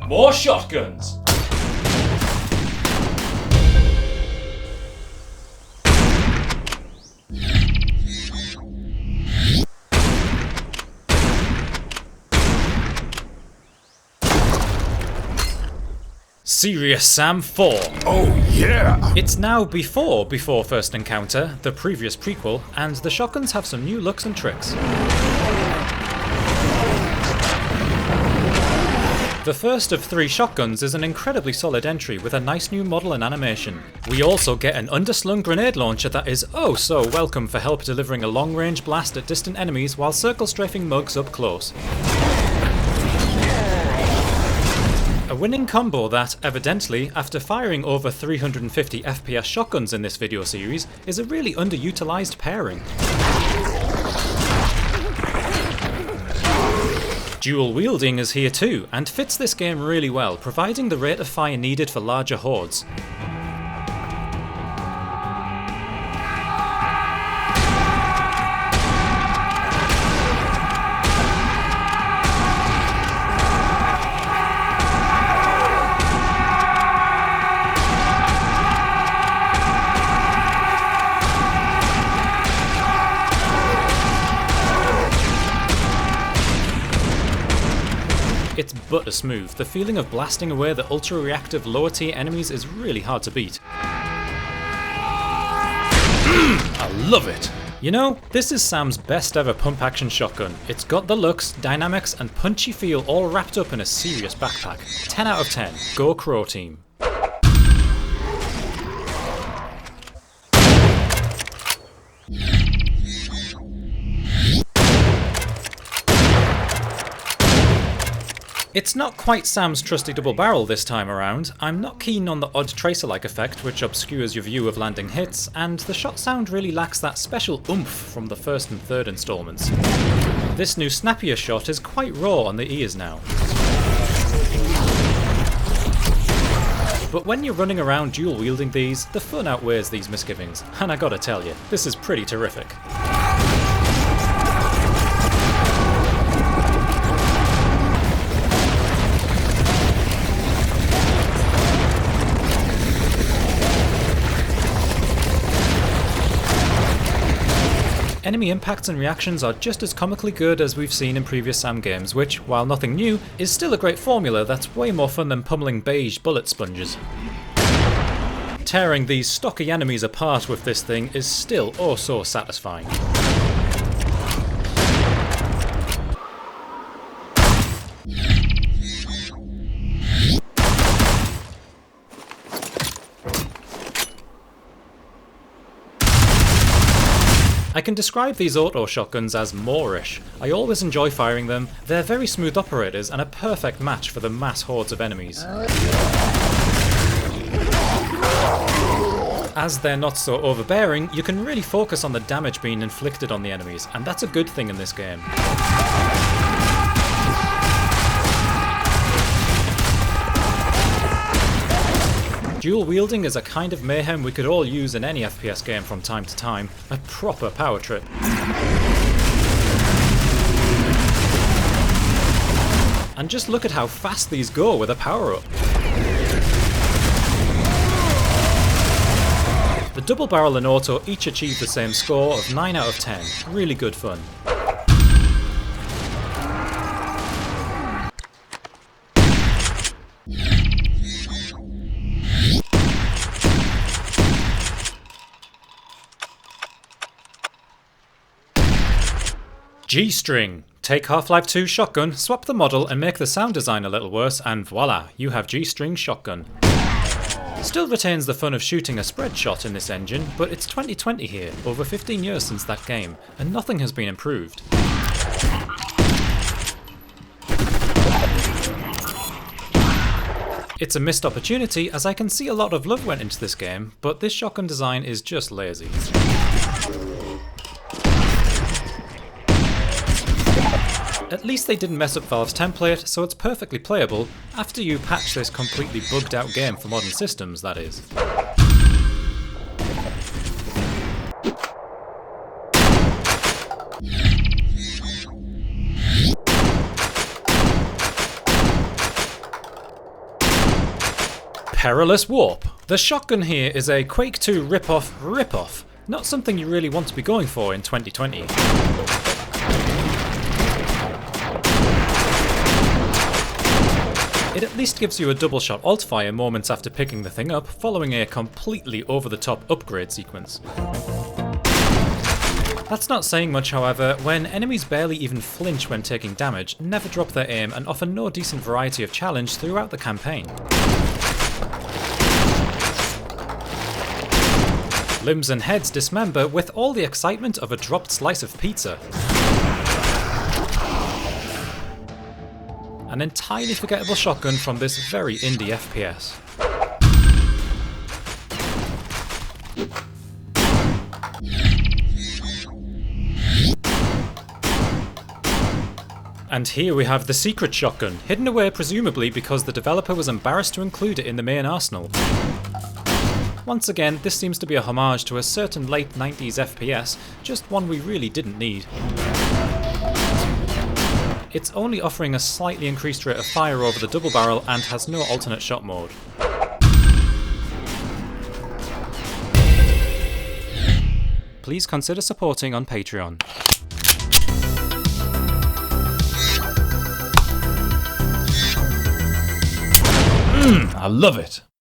More shotguns! Serious Sam 4. Oh yeah! It's now before First Encounter, the previous prequel, and the shotguns have some new looks and tricks. The first of 3 shotguns is an incredibly solid entry with a nice new model and animation. We also get an underslung grenade launcher that is oh so welcome for help delivering a long-range blast at distant enemies while circle strafing mugs up close. A winning combo that, evidently, after firing over 350 FPS shotguns in this video series, is a really underutilised pairing. Dual wielding is here too, and fits this game really well, providing the rate of fire needed for larger hordes. It's butter smooth. The feeling of blasting away the ultra-reactive lower tier enemies is really hard to beat. I love it! You know, this is Sam's best ever pump action shotgun. It's got the looks, dynamics and punchy feel all wrapped up in a serious backpack. 10 out of 10. Go Crow team. It's not quite Sam's trusty double barrel this time around. I'm not keen on the odd tracer-like effect which obscures your view of landing hits, and the shot sound really lacks that special oomph from the first and third installments. This new snappier shot is quite raw on the ears now. But when you're running around dual wielding these, the fun outweighs these misgivings, and I gotta tell you, this is pretty terrific. Enemy impacts and reactions are just as comically good as we've seen in previous Sam games, which, while nothing new, is still a great formula that's way more fun than pummeling beige bullet sponges. Tearing these stocky enemies apart with this thing is still oh so satisfying. I can describe these auto shotguns as Moorish. I always enjoy firing them, they're very smooth operators and a perfect match for the mass hordes of enemies. As they're not so overbearing, you can really focus on the damage being inflicted on the enemies, and that's a good thing in this game. Dual wielding is a kind of mayhem we could all use in any FPS game from time to time, a proper power trip. And just look at how fast these go with a power up. The double barrel and auto each achieve the same score of 9 out of 10, really good fun. G-string. Take Half-Life 2 shotgun, swap the model and make the sound design a little worse and voila, you have G-string shotgun. Still retains the fun of shooting a spread shot in this engine, but it's 2020 here, over 15 years since that game, and nothing has been improved. It's a missed opportunity as I can see a lot of love went into this game, but this shotgun design is just lazy. At least they didn't mess up Valve's template, so it's perfectly playable, after you patch this completely bugged out game for modern systems, that is. Perilous Warp. The shotgun here is a Quake 2 rip-off, not something you really want to be going for in 2020. It at least gives you a double shot alt-fire moments after picking the thing up, following a completely over-the-top upgrade sequence. That's not saying much, however, when enemies barely even flinch when taking damage, never drop their aim, and offer no decent variety of challenge throughout the campaign. Limbs and heads dismember with all the excitement of a dropped slice of pizza. An entirely forgettable shotgun from this very indie FPS. And here we have the secret shotgun, hidden away presumably because the developer was embarrassed to include it in the main arsenal. Once again, this seems to be a homage to a certain late 90s FPS, just one we really didn't need. It's only offering a slightly increased rate of fire over the double barrel and has no alternate shot mode. Please consider supporting on Patreon. I love it.